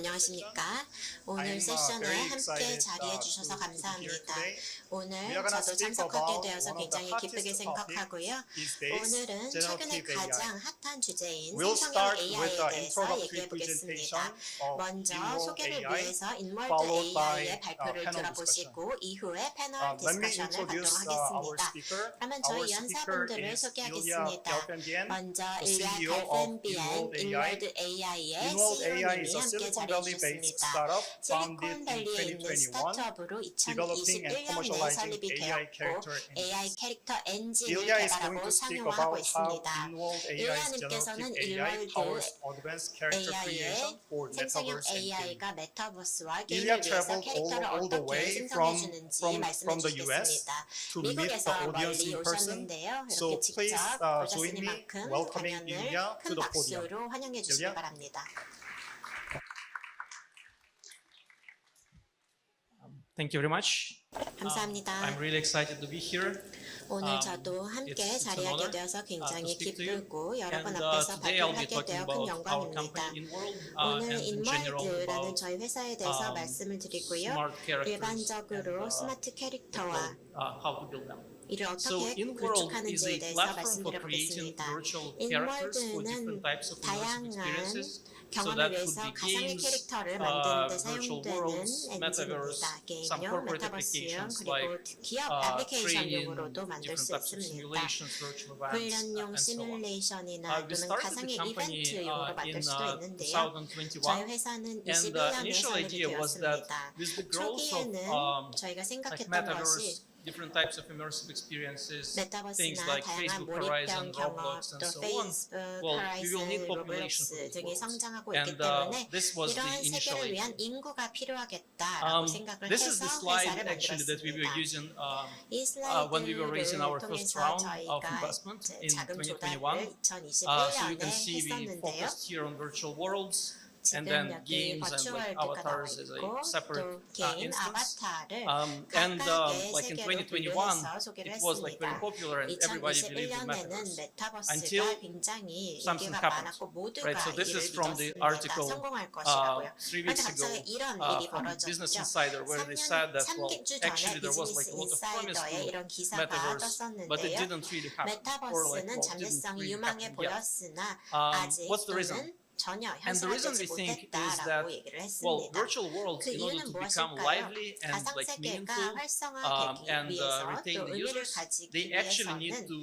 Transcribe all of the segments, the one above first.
안녕하십니까. 오늘 세션에 함께 자리해 주셔서 감사합니다. 오늘 저도 참석하게 되어서 굉장히 기쁘게 생각하고요. 오늘은 최근에 가장 핫한 주제인 생성형 AI에 대해서 얘기해 보겠습니다. 먼저 소개를 위해서 Inworld AI의 발표를 들어보시고 이후에 패널 디스커션을 갖도록 하겠습니다. 그러면 저희 연사분들을 소개하겠습니다. 먼저 Ilya, Gelfenbeyn, Inworld AI의 CEO님이 함께 자리해 주셨습니다. 실리콘밸리에 있는 스타트업으로 2021년에 설립이 되었고 AI 캐릭터 엔진을 개발하고 상용화하고 있습니다. 일야님께서는 Inworld AI의 생성형 AI가 메타버스와 게임을 위해서 캐릭터를 어떻게 생성해주는지 말씀해 주시겠습니다. 미국에서 멀리 오셨는데요. 이렇게 직접 오셨으니만큼 강연을 큰 박수로 환영해 주시기 바랍니다. Thank you very much. 감사합니다. I'm really excited to be here. 오늘 저도 함께 it's an 자리하게 honor, 되어서 굉장히 to speak to you. 기쁘고 여러분 And 앞에서 today I'll 발표를 be 하게 talking 되어 큰 about our 영광입니다. company Inworld 오늘 and in general 인월드라는 about 저희 회사에 대해서 말씀을 드리고요. smart characters 일반적으로 and, 스마트 캐릭터와 how to build them. 이를 So 어떻게 Inworld is 구축하는지에 a 대해서 platform for creating 말씀드려보겠습니다. virtual characters for different 인월드는 types of immersive 다양한 experiences. So 경험을 that could 위해서 be 가상의 games, 캐릭터를 만드는 데 virtual 사용되는 worlds, metaverse, 엔진입니다. some 게임용, corporate 메타버스용, applications 그리고 like 기업 training, 애플리케이션용으로도 만들 different 수 types of 있습니다. simulations, virtual events, 훈련용 and so on. 시뮬레이션이나 We 또는 started 가상의 the company 이벤트용으로 만들 in 수도 있는데요. 2021. 저희 회사는 And the 21년에 initial 설립이 idea was that 되었습니다. with the growth 초기에는 of 저희가 like 생각했던 metaverse, 것이 different types of immersive experiences, things 메타버스나 like 다양한 Facebook 몰입형 Horizon, 경험, Roblox, and 또 so on. 페이스북, Well, we will need 호라이즌, population for 로블록스 these 등이 worlds. 성장하고 있기 And 때문에 this was the 이러한 initial 세계를 idea. 위한 인구가 필요하겠다라고 생각을 This is 해서 the slide 회사를 actually that we were 만들었습니다. using 이 when we were raising our 슬라이드를 first 통해서 round of 저희가 investment in 자금 2021. 조달을 So you 2021년에 can see we 했었는데요. focused here on virtual worlds. And 지금 then 여기 games and 버추얼드가 like 나와 avatars is 있고 a separate 또 개인 instance. 아바타를 And 각각의 like in 세계로 2021, 분류해서 소개를 it was like very 했습니다. popular and everybody believed in 2021년에는 metaverse. 메타버스가 Until 굉장히 something 인기가 happened. 많았고 모두가 Right, so this 이를 is from the 믿었습니다. article 성공할 것이라고요. 3 그런데 weeks ago 갑자기 이런 일이 from Business 벌어졌죠. Insider where they said that well, 3주 전에 actually there was like 비즈니스 a lot of promise 인사이더에 to 이런 기사가 metaverse, but it 떴었는데요. didn't really happen. Or like, 메타버스는 well, didn't 잠재성이 really 유망해 happen yet. 보였으나 아직 What's the reason? 또는 전혀 And the reason 현실화되지 we think is that, 못했다라고 얘기를 well, 했습니다. virtual worlds, 그 in order 이유는 to become 무엇일까요? lively and 가상 like 세계가 meaningful 활성화되기 and 위해서 retain 또 the 의미를 users, 가지기 they actually need 위해서는 to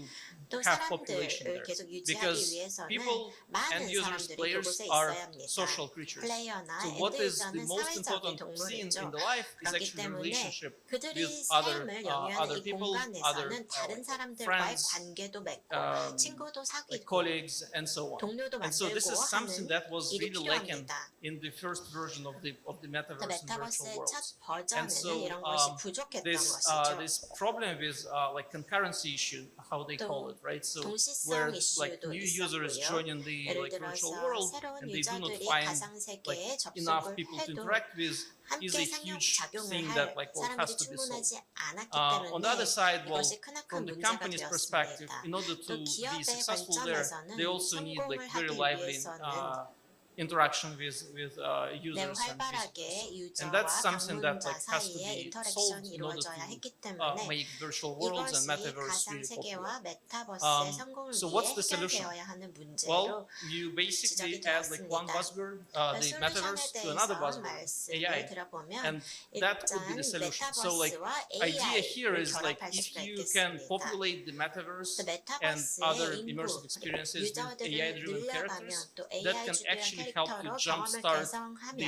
또 have population 사람들을 there. 계속 유지하기 Because 위해서는 people and 많은 users, 사람들이 players 그곳에 are 있어야 합니다. social creatures. 플레이어나 So what is the 엔드유저는 most 사회적인 important scene in 동물이죠. the life is 그렇기 actually the 때문에 relationship 그들이 with other 삶을 영위하는 이 people, 공간에서는 다른 사람들과의 friends, 관계도 맺고 친구도 like 사귀고 colleagues and so on. 동료도 And so this 만들고 is something 하는 that was 일이 really lacking 필요합니다. in the first version of the 그 metaverse and virtual 메타버스의 첫 worlds. And 버전에는 so 이런 것이 부족했던 것이죠. this problem with like concurrency issue, how they call it, right? So where 동시성 like 이슈도 new users 있었고요. joining the 예를 like virtual 들어서 world 새로운 and they do not 유저들이 find 가상 세계에 like enough 접속을 people to 해도 interact with is 함께 a 상용 huge 작용을 thing 할 that like well, has 사람들이 to be solved. 충분하지 않았기 On the other 때문에 side, well, 이것이 크나큰 from the 문제가 company's perspective, 되었습니다. in order to 또 be 기업의 successful there, 관점에서는 they also need like 성공을 very 하기 lively 위해서는 interaction with 매우 users and 활발하게 visitors. And 유저와 that's something that 방문자 like has to 사이에 be 인터랙션이 solved in order 이루어져야 to 했기 때문에 make virtual worlds and 이것이 metaverse 가상 really popular. 세계와 메타버스의 성공을 So 위해 what's the solution? 해결되어야 하는 문제로 Well, you basically 지적이 add like one 되었습니다. buzzword, 그 the 솔루션에 metaverse, to another 대해서 buzzword, 말씀을 AI. 들어보면 And that could be 일단 the solution. So like 메타버스와 idea here AI를 is like 결합할 if 수가 you can 있겠습니다. populate the metaverse 그 and other 메타버스의 인구, immersive experiences with 유저들을 AI-driven 늘려가면 characters, 또 that AI can 주도형 actually help to 캐릭터로 경험을 jumpstart 개성하면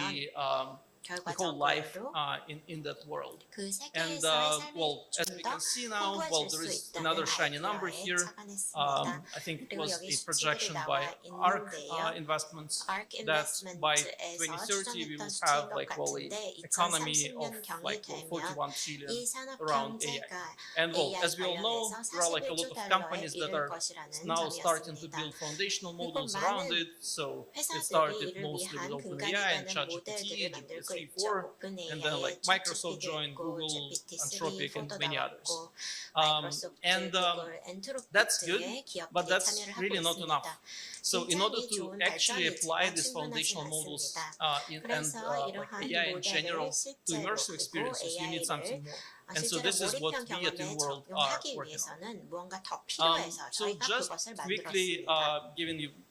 the whole life 결과적으로 in that world. 그 And 세계에서의 well, 삶을 as 좀 we 더 can see now, well, there 풍부해질 수 is 있다는 another shiny number 아이디어에 here. 착안했습니다. I think it 그리고 was 여기 a 수치들이 projection 나와 by ARC 있는데요. investments ARC that by Investments에서 2030 we 추정했던 will 수치인 have 것 like well 같은데 a economy of 2030년 like 경이 41 되면 trillion 이 산업 around AI. 경제가 And well, AI as we all know, 관련해서 there are like a lot 41조 of 달러에 companies that 이를 are 것이라는 now starting to 점이었습니다. build foundational 그리고 models around 많은 it. So it 회사들이 started 이를 mostly 위한 with 근간이 OpenAI and 되는 ChatGPT, 모델들을 만들고 3, 있죠. 4, 오픈AI에 and then like Microsoft joined, 있고, Google, GPT-3, Anthropic, and 4도 many others. 나왔고, 마이크로소프트, And 구글, 엔트로픽 that's good, 등의 but 기업들이 that's 참여를 하고 really not enough. 있습니다. So in order 굉장히 to 좋은 actually apply 발전이지만 these 충분하진 foundational models 않습니다. and 그래서 like 이러한 AI in 모델을 general to 실제로 immersive 그리고 experiences, you need something AI를 more. And so 실제로 this is what 몰입형 we at 경험에 Inworld are 적용하기 working on. 위해서는 무언가 더 필요해서 So 저희가 just 그것을 quickly 만들었습니다.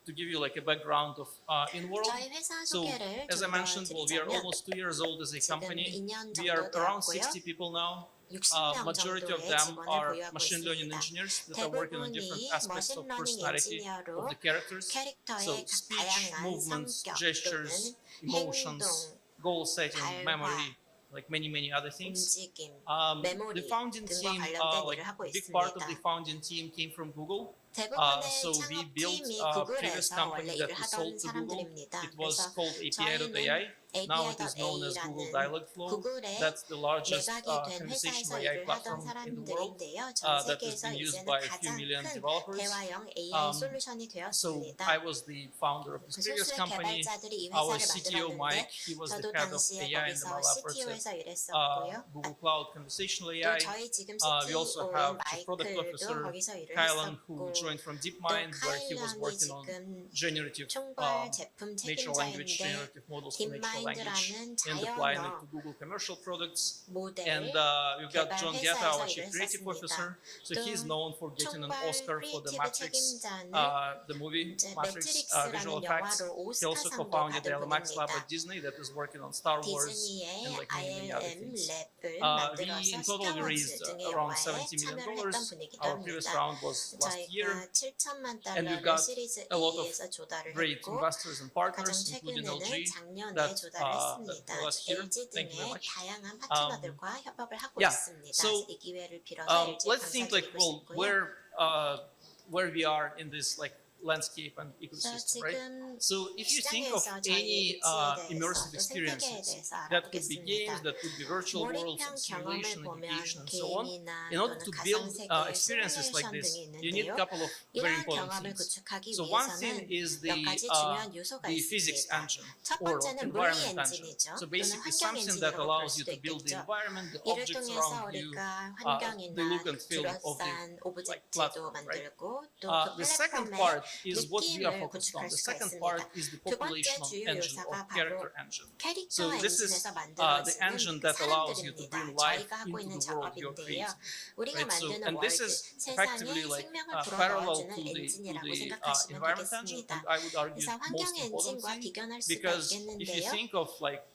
to give you like a background of Inworld. 저희 회사 So 소개를 as I 좀 더 mentioned, well, we are 드리자면 almost 2 years old as a 지금 company. 2년 We are 정도 around 되었고요. 60 people now. 60명 Majority of 정도의 them 직원을 are 보유하고 machine learning 있습니다. engineers that are working on different 대부분이 aspects of 머신러닝 personality of 엔지니어로 the characters. So 캐릭터의 speech, 다양한 movements, 성격 gestures, 또는 emotions, 행동, goal setting, 발화, memory, like many other things. 움직임, The 메모리 founding 등과 team, 관련된 like 일을 하고 big part of the 있습니다. founding team came from Google. 대부분의 So we built 창업팀이 a previous 구글에서 company 원래 that 일을 we 하던 sold to Google. 사람들입니다. It was 그래서 called API.ai. 저희는 Now it is known as Google API.ai라는 Dialogflow. 구글의 That's the largest 매각이 된 conversational 회사에서 AI 일을 하던 platform in the world 사람들인데요. 전 that has 세계에서 been used 이제는 by a few 가장 million 큰 developers. 대화형 AI 솔루션이 So 되었습니다. I was the founder of this 그 previous 소수의 company. 개발자들이 이 Our 회사를 CTO 만들었는데 Mike, he was the 저도 head of 당시에 AI in the 거기서 lab efforts CTO에서 at 일했었고요. Google Cloud Conversational 또 AI. 저희 지금 We also CTO인 have the product 마이클도 officer, 거기서 일을 Kylan, who 했었고 joined from 또 DeepMind, where he was 카일란이 working on 지금 generative 총괄 제품 natural language 책임자인데 generative models for natural language 딥마인드라는 and applying it 자연어 to Google commercial products. 모델 And we've got John 개발 Dieta, our 회사에서 chief 일을 creative 했었습니다. officer. So he's 또 known for getting an 총괄 Oscar for the 크리에이티브 Matrix, 책임자는 the movie 이제 Matrix visual 매트릭스라는 effects. 영화로 He also 오스카상도 co-founded the 받은 LMX lab 분입니다. at Disney that is working on Star Wars and 디즈니의 like many other ILM things. 랩을 We 만들어서 in total 스타워즈 raised 등의 around 영화에 $70 million. 참여를 했던 분이기도 Our previous 합니다. round was last year. 저희가 7천만 And we've 달러를 got 시리즈 a lot of A에서 조달을 great 했고 investors and 가장 partners, including 최근에는 LG, 작년에 that 조달을 했습니다. last year. LG Thank you very 등의 much. 다양한 파트너들과 협업을 하고 yeah, 있습니다. so, 이 기회를 빌어서 LG let's think like, 감사드리고 well, 싶고요. where we are in this like landscape and ecosystem, right? 지금 So if you think of 시장에서 any 저희 immersive 일지에 대해서 또 생태계에 experiences, 대해서 that could be games, 알아보겠습니다. that could be virtual worlds 몰입형 and 경험을 simulation, 보면 education, and so on. 게임이나 In order 또는 to build 가상세계 experiences like 시뮬레이션 this, 등이 you need a 있는데요. couple of very 이러한 important 경험을 things. 구축하기 So one thing 위해서는 is 몇 가지 중요한 요소가 the physics 있습니다. engine 첫 or 번째는 물리 environment engine. 엔진이죠. So 또는 basically 환경 something that 엔진이라고 볼 allows you 수도 to build the 있겠죠. environment, the 이를 objects 통해서 around you, 우리가 the 환경이나 look and feel of the 둘러싼 오브젝트도 platform, right? 만들고 또 그 The second 플랫폼의 part is what we are 느낌을 focused on. 구축할 The 수가 second 있습니다. part is the 두 번째 populational 주요 engine or 요소가 바로 character engine. 캐릭터 So this is 엔진에서 the engine 만들어지는 that allows you to 사람들입니다. bring life 저희가 하고 into 있는 the world you're 작업인데요. creating. 우리가 Right? So, 만드는 and this 월드, is 세상에 effectively like 생명을 parallel 불어넣어주는 to the 엔진이라고 생각하시면 environment engine, 되겠습니다. and I would argue 그래서 most 환경의 important 엔진과 thing, 비견할 수가 because if you 있겠는데요. think of like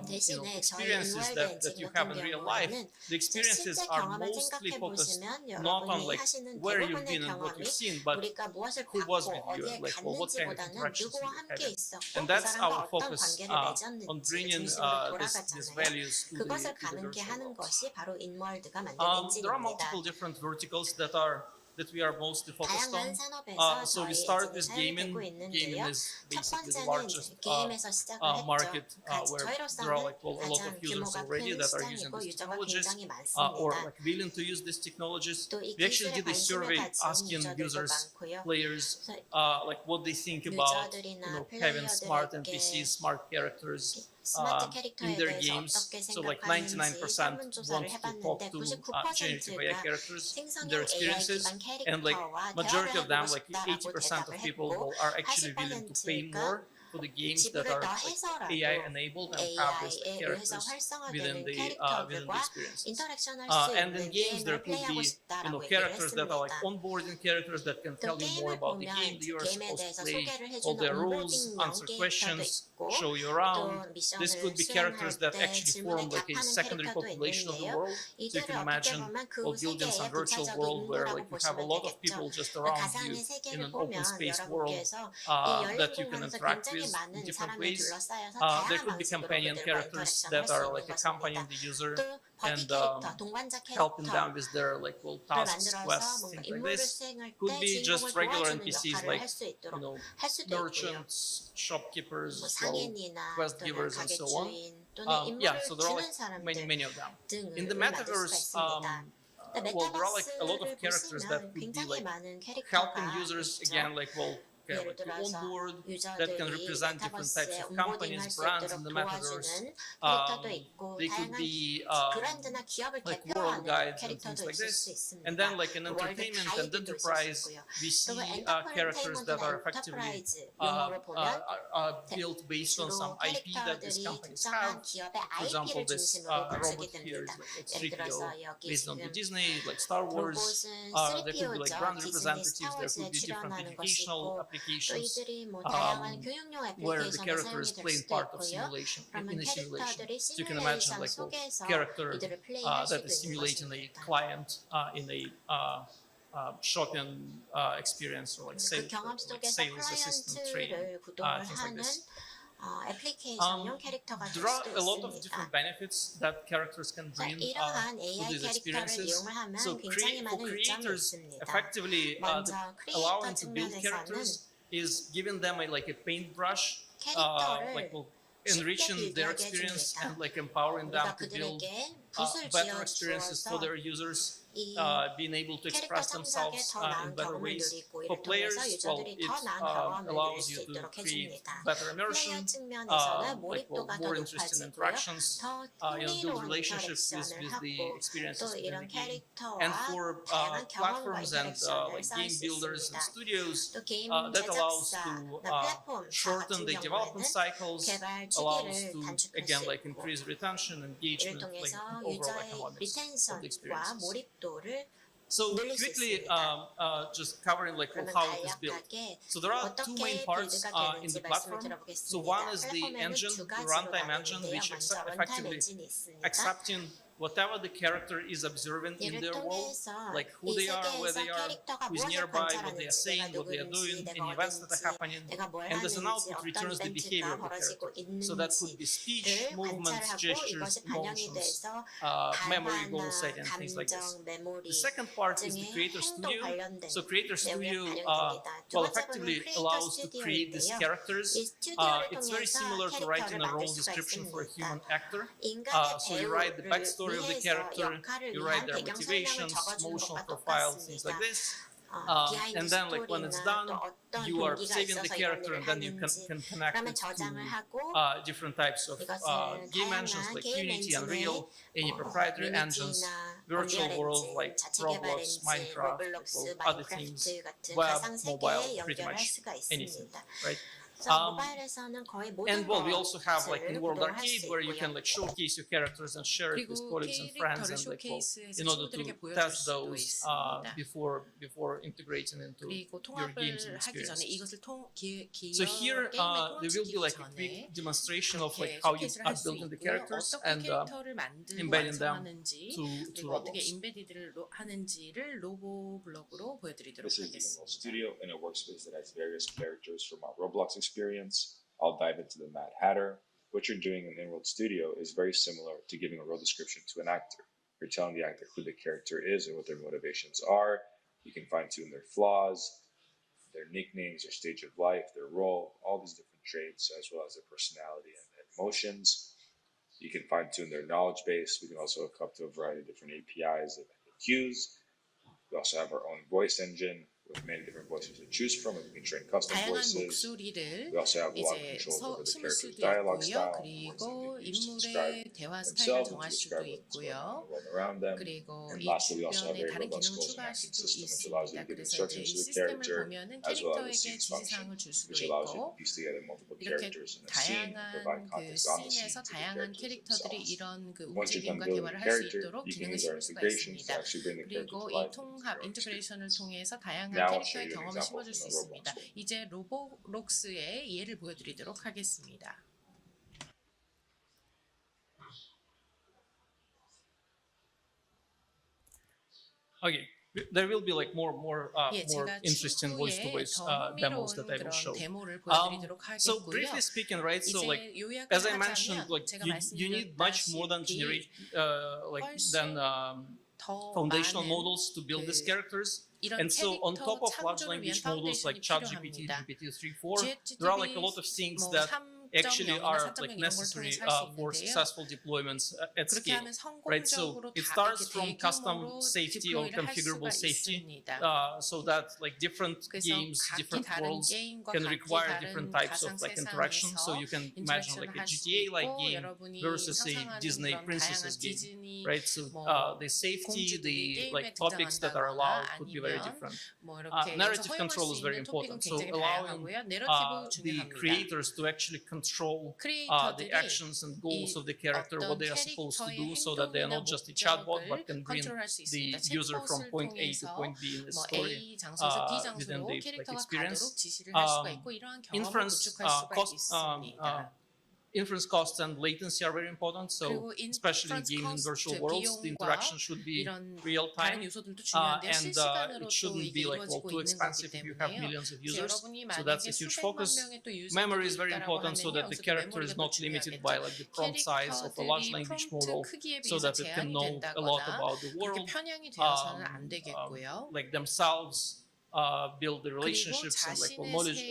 대신에 저희 experiences 인월드 that you 엔진 have 같은 in real life, 경우에는 the experiences 실제 are 경험을 mostly 생각해 focused 보시면 not on 여러분이 like 하시는 where you've 대부분의 been and what 경험이 you've seen, but 우리가 무엇을 who was 받고 with you, 어디에 like well, what kind of 갔는지보다는 interactions 누구와 you 함께 had. 있었고 And 그 that's 사람과 our 어떤 focus 관계를 on 맺었는지 bringing 중심으로 these 돌아가잖아요. values to 그것을 the 가능케 virtual 하는 world. 것이 바로 인월드가 만든 There are 엔진입니다. multiple different verticals that we are mostly focused 다양한 on. 산업에서 So we 저희 start 엔진이 with gaming. 사용되고 Gaming 있는데요. is 첫 basically the 번째는 largest 게임에서 시작을 market 했죠. where there are 저희로서는 like a lot 가장 of users 규모가 already 큰 that are using 시장이고 these 유저가 technologies 굉장히 or 많습니다. like willing to use these technologies. 또 이 We actually 기술에 did a 관심을 survey 가진 asking 유저들도 users, 많고요. players, 그래서 like what they think about 유저들이나 having smart 플레이어들에게 NPCs, smart characters 스마트 in 캐릭터에 their 대해서 games. 어떻게 So like 생각하는지 99% 설문조사를 want to talk 해봤는데 to generative AI 99%가 characters in 생성형 their AI experiences, 기반 and like 캐릭터와 majority 대화를 of them, 해보고 like 싶다라고 80% of 대답을 people 했고 are actually willing to pay 80%가 more for the games that 지불을 are 더 like 해서라도 AI enabled and have these AI에 의해서 characters within 활성화되는 the 캐릭터들과 experiences. 인터랙션할 수 And in 있는 games there 게임을 could 플레이하고 be 싶다라고 얘기를 characters that are like 했습니다. onboarding characters that can 또 tell you more 게임을 about the 보면 game that you are 게임에 supposed 대해서 to play, 소개를 all 해주는 their rules, 온보딩형 answer 캐릭터도 questions, 있고 show you 또 around. This 미션을 could be characters 수행할 that 때 actually 질문에 form like a 답하는 secondary 캐릭터도 population of the 있는데요. world. So you 이들을 can 어떻게 imagine 보면 그 building some 세계의 virtual 부차적인 world where 인물이라고 like you have a 보시면 lot of 되겠죠. people just around you 가상의 in 세계를 an open 보면 space world 여러분께서 이 that 열린 you can 공간에서 interact 굉장히 with 많은 in different 사람을 ways. 둘러싸여서 There 다양한 could be 방식으로 companion 그들과 characters 인터랙션을 that 할 수 are 있는 like accompanying 것입니다. the user 또 버디 and 캐릭터, 동반자 helping them 캐릭터를 with their like tasks, 만들어서 quests, 뭔가 things like 임무를 this. 수행할 Could 때 be just 주인공을 regular 도와주는 NPCs 역할을 like 할 수 있도록 할 수도 있고요. merchants, shopkeepers, 뭐 상인이나 quest 또는 givers, and so on. 가게주인 또는 Yeah, 임무를 so there are 주는 like 사람들 many of them. 등을 In the 만들 수가 metaverse, 있습니다. well, there are like a lot of 메타버스를 characters that 보시면 could be 굉장히 like 많은 helping 캐릭터가 users 있죠. again, like 예를 to 들어서 onboard that can 유저들이 represent different types 메타버스에 of 온보딩할 companies, 수 brands in 있도록 the metaverse. 도와주는 캐릭터도 있고 They could 다양한 be 브랜드나 기업을 like world 대표하는 guides and things 캐릭터도 like 있을 수 this. 있습니다. And then like in 월드 entertainment and 가이드도 있을 수 enterprise, 있고요. we see 또 characters that are effectively 엔터프라이즈 용어로 보면 built based on 주로 some IP that these 캐릭터들이 companies 특정한 have. 기업의 For example, IP를 this 중심으로 robot 구축이 here is 됩니다. like 예를 들어서 3PO 여기 based on the 지금 Disney, like Star Wars. 로봇은 There could be like 3PO죠. brand 디즈니 representatives. There 스타워즈에 could be different 출연하는 것이 educational 있고 또 applications 이들이 뭐 다양한 교육용 where the 애플리케이션에 characters 사용이 될 play 수도 part of 있고요. simulation 그러면 in a simulation. 캐릭터들이 So you can imagine 시뮬레이션 like a 속에서 character 이들을 플레이할 that 수도 is 있는 simulating a 것입니다. client in a shopping experience or like 그 경험 속에서 sales assistant training, 클라이언트를 구동을 things like 하는 this. 애플리케이션용 캐릭터가 될 There are 수도 a lot of 있습니다. different benefits that characters can 자, bring 이러한 to AI these 캐릭터를 experiences. 이용을 하면 So 굉장히 for 많은 이점이 creators, 있습니다. effectively, 먼저 allowing 크리에이터 to build 측면에서는 characters is giving them like a paintbrush, 캐릭터를 like enriching their experience 해줍니다. and like empowering them 우리가 to build 그들에게 붓을 better experiences for 쥐어주어서 their users. 이 Being able to 캐릭터 express 창작에 themselves 더 in 나은 better 경험을 ways. 누리고 For 이를 players, 통해서 well, 유저들이 it 더 나은 경험을 누릴 allows 수 you to 있도록 create 해줍니다. better 플레이어 immersion, 측면에서는 like 몰입도가 더 more interesting 높아지고요. interactions, 더 build 흥미로운 relationships 인터랙션을 with the 하고 experiences 또 within 이런 the game. 캐릭터와 And for 다양한 경험과 platforms and 인터랙션을 like 쌓을 game 수 builders and 있습니다. studios, 또 게임 that allows 제작사나 to 플랫폼사 shorten 같은 the development 경우에는 cycles, 개발 allows 주기를 to 단축할 again 수 like 있고 increase retention, 이를 engagement, like 통해서 overall 유저의 economics of the 리텐션과 experiences. 몰입도를 So 늘릴 수 quickly, 있습니다. just covering like 그러면 how it is built. 간략하게 So there are two main 어떻게 parts 빌드가 in 되는지 the 말씀을 platform. 드려보겠습니다. So one is the 플랫폼에는 engine, 두 the 가지로 runtime engine, 나뉘는데요. which 먼저 런타임 effectively 엔진이 있습니다. accepting whatever the character is observing in 이를 their world, 통해서 like who 이 they are, where 세계에서 they are, 캐릭터가 who's 무엇을 nearby, what they are 관찰하는지, saying, 내가 what they are doing, 누구인지, any 내가 events that are 어딘지, happening, 내가 뭘 and as an 하는지, output 어떤 returns the behavior 이벤트가 of the 벌어지고 character. So that could be speech, 있는지를 movements, 관찰하고 gestures, 이것이 반영이 motions, 돼서 memory goal 발화나 setting, things like this. 감정, 메모리 The second part is the 등의 Creator 행동 Studio. 관련된 So Creator Studio, 내용이 반영됩니다. 두 well, 번째 effectively 부분은 allows to create these 스튜디오인데요. characters. 이 스튜디오를 It's very 통해서 similar to writing 캐릭터를 a 만들 role 수가 description for a 있습니다. human actor. 인간의 So you write the 배우를 backstory of the 위해서 character, 역할을 you 위한 write their 배경 설명을 motivations, 적어주는 emotional 것과 profiles, things 똑같습니다. like this. 비하인드 And then like when it's 스토리나 done, 또 어떤 you are 동기가 saving the 있어서 이런 character 일을 and then you 하는지 can connect 그러면 it 저장을 to 하고 different types of 이것은 game engines 다양한 like 게임 Unity, 엔진의 Unreal, any proprietary engines, 유니티나 virtual 언리얼 world 엔진, like 자체 개발 Roblox, 엔진, Minecraft, 로블록스, or other teams, 마인크래프트 같은 web, 가상 mobile, 세계에 pretty 연결할 much 수가 anything, 있습니다. right? 그래서 모바일에서는 거의 모든 And well, we also have like 것을 Inworld 구동할 Arcade 수 where you can 있고요. like showcase your characters and share it with 그리고 colleagues and friends 캐릭터를 and like well, 쇼케이스해서 in order to 친구들에게 보여줄 test 수도 those 있습니다. before integrating into 그리고 your games and 통합을 하기 전에 experiences. 이것을 기업 So here 게임을 there will be 통합시키기 like a 전에 quick demonstration of like 이렇게 how you 쇼케이스를 are 할 수 building the 있고요. characters 어떻게 and 캐릭터를 만들고 embedding them 완성하는지 to 그리고 어떻게 Roblox. 인베디드를 하는지를 로보 블록으로 보여드리도록 This is the 하겠습니다. Inworld Studio in a workspace that has various characters from our Roblox experience. I'll dive into the Mad Hatter. What you're doing in Inworld Studio is very similar to giving a role description to an actor. You're telling the actor who the character is and what their motivations are. You can fine-tune their flaws, their nicknames, their stage of life, their role, all these different traits, as well as their personality and emotions. You can fine-tune their knowledge base. We can also hook up to a variety of different APIs and cues. We also have our own voice engine with many different voices to choose from, and we can train custom 다양한 voices. 목소리를 We also have a lot of 이제 control over the 심을 character's 수도 dialogue 있고요. style, 그리고 words that they use to describe 인물의 대화 스타일을 themselves and to 정할 수도 describe what's going on 있고요. in the world around them. 그리고 And 이 lastly, we also have 주변에 a very 다른 robust 기능을 closing 추가할 action 수도 system, which allows you 있습니다. to give 그래서 이제 instructions 이 to the 시스템을 character, 보면은 as well as the 캐릭터에게 scenes function, 지시사항을 줄 수도 which allows you 있고 to piece together multiple 이렇게 characters in a scene, provide 다양한 그 context on the scene 씬에서 to the 다양한 characters 캐릭터들이 themselves. 이런 그 Once you're done 움직임과 building 대화를 the 할 수 character, 있도록 you can 기능을 use our 심을 수가 integrations to 있습니다. actually bring the character 그리고 to 이 life. 통합 인테그레이션을 통해서 다양한 Now I'll show 캐릭터의 you an 경험을 example 심어줄 수 from the 있습니다. Roblox. 이제 로보록스의 예를 보여드리도록 하겠습니다. Okay, there will be like more 예, more 제가 interesting voice to 추후에 voice 더 demos 흥미로운 that I will 그런 show. 데모를 보여드리도록 So 하겠고요. briefly speaking, right? So like 이제 요약을 as I mentioned, 하자면 like 제가 you need much more than generate than 더 foundational 많은 models to build these 그 characters. 이런 And so on top 캐릭터 of large 창조를 위한 language models like 파운데이션이 ChatGPT, 필요합니다. GPT-3, 4, there are like a lot of things 뭐 that 3 actually 3.0이나 are 4.0 like 이런 걸 necessary 통해서 할 수 for 있는데요. successful deployments at 그렇게 scale. 하면 Right, so 성공적으로 it 다 starts 이렇게 from custom 대규모로 safety or 디플로이를 할 configurable 수가 safety, 있습니다. so that like different 그래서 games, 각기 different 다른 worlds 게임과 can 각기 require 다른 different types 가상 of like interaction. So 세상에서 you can imagine like 인터랙션을 a 할 수 GTA-like 있고 game 여러분이 versus a 상상하는 Disney 그런 다양한 princesses game, 디즈니 right? So 뭐 the safety, 공주들이 the 게임에 like topics that are 등장한다거나 allowed could be very 아니면 different. 뭐 이렇게 여기서 Narrative 허용할 control 수 is very 있는 토픽은 important. So 굉장히 allowing 다양하고요. 내러티브 the 중요합니다. creators to actually control the 크리에이터들이 actions and goals of the character, what 어떤 they are supposed to do, 캐릭터의 so that they are not 행동이나 just a chatbot, 목적을 but can bring 컨트롤할 수 the 있습니다. user from 챗봇을 point A to 통해서 point B in the 뭐 story A 장소에서 B within 장소로 the like, 캐릭터가 experience. 가도록 지시를 할 수가 있고 이러한 경험을 Inference 구축할 수가 cost, 있습니다. inference costs and latency are very important. So 그리고 especially in inference games in cost, virtual worlds, the 비용과 interaction should be 이런 real 다른 time. 요소들도 중요한데요. And 실시간으로 it 또 shouldn't 이게 be like 이루어지고 too 있는 거기 expensive if you have 때문에요. millions of 그래서 users. 여러분이 So that's 만약에 a huge 수백만 focus. 명의 또 Memory is 유저들이 very 있다라고 important so 하면요. that the 여기서 또 character is 메모리가 not 또 limited 중요하겠죠. by like the prompt size of a large language model, 크기에 so 비해서 that it can 제한이 know a lot 된다거나 about the 그렇게 world, 편향이 되어서는 안 되겠고요. like themselves. Build the relationships and like knowledge,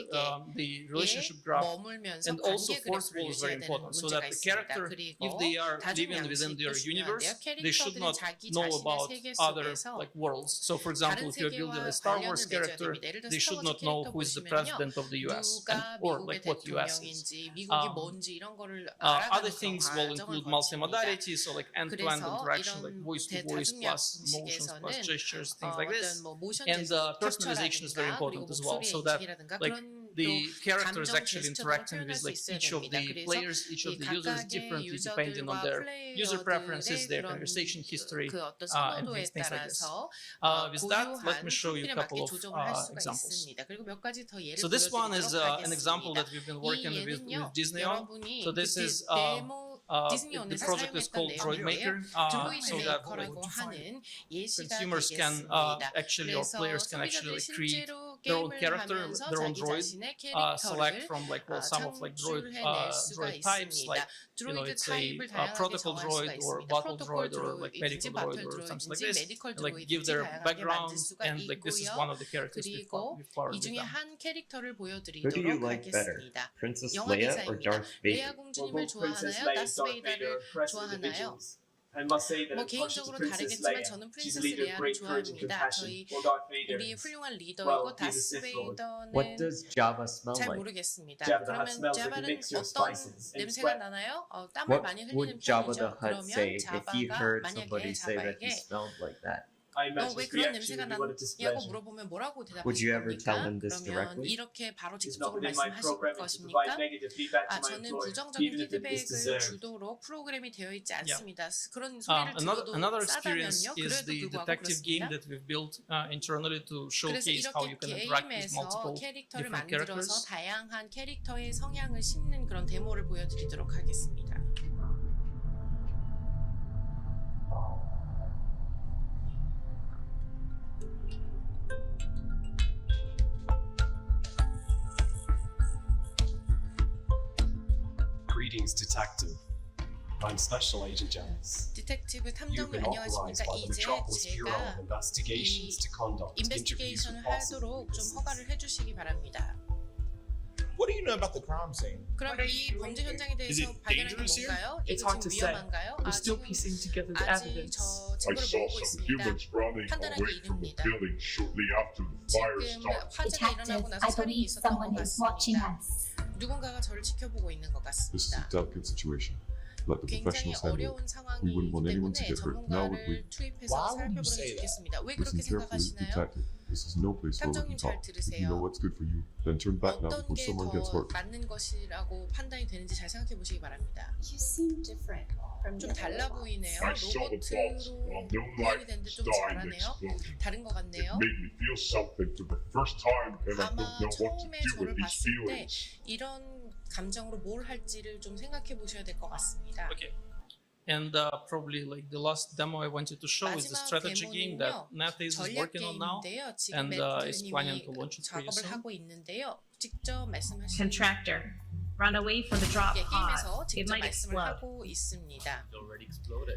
the relationship graph, 머물면서 and also 관계 fourth 그래프를 wall is very 유지해야 되는 important. So 문제가 that the 있습니다. character, 그리고 if they are 다중 living within 양식도 their universe, 중요한데요. they should 캐릭터들이 not 자기 know 자신의 about 세계 other 속에서 like worlds. So for example, 다른 if you're building a 세계와 Star Wars 관련을 맺어야 character, 됩니다. 예를 들어 they should 스타워즈 not know 캐릭터 who is the 보시면요. president of the US 누가 or 미국의 like what US is. 대통령인지 미국이 뭔지 이런 거를 Other 알아가는 things 그런 will 과정을 include 거칩니다. multimodality, so like end-to-end 그래서 interaction, like 이런 voice-to-voice plus motions plus 대다중 gestures, things like this. 어떤 뭐 모션 And personalization is very important as well, so that like the characters actually interacting with like each of the players, each of the users differently depending on their user preferences, their conversation history, 그 어떤 and 선호도에 things like this. 따라서 With that, let 고유한 me show you a 프로필에 couple 맞게 of 조정을 할 수가 examples. 있습니다. 그리고 몇 가지 더 예를 So this one is 들어드리도록 an example 하겠습니다. that we've been working 이 with 예는요, Disney on. 여러분이 So this is 디즈니 the 온에서 project is 사용했던 called Droid 내용인데요. Maker, 드로이드 so that 메이커라고 하는 예시가 consumers can 되겠습니다. actually, or 그래서 players can actually 소비자들이 create 실제로 their own 게임을 character, 하면서 their own 자기 droid, 자신의 select 캐릭터를 from like some of like droid 창출해낼 수가 droid types, 있습니다. like 드로이드 it's 타입을 a 다양하게 protocol 정할 수가 droid or 있습니다. battle 프로토콜 droid or like 드로이드인지 medical 바틀 droid or something like 드로이드인지 this, 메디컬 and like give 드로이드인지 their 다양하게 background, 만들 수가 and like this is 있고요. one of the characters we've 그리고 powered 이 with 중에 them. 한 캐릭터를 Who do you 보여드리도록 like better, 하겠습니다. Princess 영화 Leia or 대사입니다. Darth 레아 Vader? 공주님을 좋아하나요? 다스 베이더를 좋아하나요? 뭐 개인적으로 다르겠지만 저는 프린세스 레아를 좋아합니다. 우리의 훌륭한 리더이고 다스 What 베이더는 does Jabba smell 잘 like? 모르겠습니다. Jabba the 그러면 Hutt smells like a 자바는 mixture of 어떤 spices and 냄새가 sweat. 나나요? 땀을 What 많이 would 흘리는 Jabba the 편이죠. Hutt say 그러면 if he 자바가 heard 만약에 somebody say that he 자바에게 smelled like that? I imagine 왜 his 그런 reaction 냄새가 would be one of 나냐고 displeasure. 물어보면 뭐라고 Would you 대답하실 ever tell 겁니까? him this 그러면 directly? 이렇게 바로 It's not 직접적으로 within my 말씀하실 program to 것입니까? provide negative feedback to my 저는 employer, 부정적인 even if it is 피드백을 deserved. 주도록 프로그램이 되어 있지 않습니다. 그런 소리를 Another 들어도 experience 싸다면요. is 그래도 the 불구하고 detective game 그렇습니다. that we've built internally to 그래서 showcase how you 이렇게 can interact with 게임에서 multiple 캐릭터를 different 만들어서 characters. 다양한 캐릭터의 성향을 심는 그런 데모를 보여드리도록 하겠습니다. Greetings, Detective. I'm Special Agent Jones. 디텍티브 You've 탐정님 been authorized 안녕하십니까? by the 이제 Metropolis Bureau 제가 of Investigations to conduct interviews 인베스티게이션을 with possible 하도록 좀 witnesses. 허가를 해주시기 바랍니다. What do you know about the crime scene? 그럼 이 범죄 현장에 Is 대해서 it 발견한 게 dangerous here? 뭔가요? It's 이거 hard 지금 to say. 위험한가요? We're still 지금 piecing together the 아직 evidence. 저 I 증거를 saw 모으고 some 있습니다. humans running 판단하기 away from the 이릅니다. building shortly after the fire 지금 started. 화재가 일어나고 Detective, 나서 I 살인이 believe 있었던 것 someone is watching 같습니다. us. 누군가가 저를 지켜보고 있는 것 This is a 같습니다. delicate situation. Let the 굉장히 professionals handle it. 어려운 We 상황이기 wouldn't want anyone to 때문에 get hurt. Now would we? 전문가를 투입해서 Why would you 살펴보는 게 say that? 좋겠습니다. 왜 Listen 그렇게 carefully, 생각하시나요? detective. This is no place where we 탐정님 can 잘 talk. If you 들으세요. know what's good for you, then turn back now 어떤 before 게 someone gets 더 hurt. 맞는 것이라고 판단이 되는지 잘 생각해 보시기 바랍니다. You seem different from 좀 달라 보이네요. I saw the bombs, 로봇으로 no 표현이 light 되는데 좀 died in 잘하네요. explosion. 다른 것 It 같네요. made me feel something for the first time, and I don't 아마 know what to 처음에 do 저를 with these 봤을 때 feelings. 이런 감정으로 뭘 할지를 좀 생각해 보셔야 될 것 같습니다. Okay. And probably like the last demo I wanted to show is the 마지막 strategy game that 데모는요. NetEase is 전략 working on now. 게임인데요. 지금 and, is planning to launch 매트님이 it pretty 작업을 soon. 하고 있는데요. 직접 말씀하시는 Contractor. Run away from the drop pod. 게임에서 It 직접 might 말씀을 explode. 하고 있습니다. It already exploded.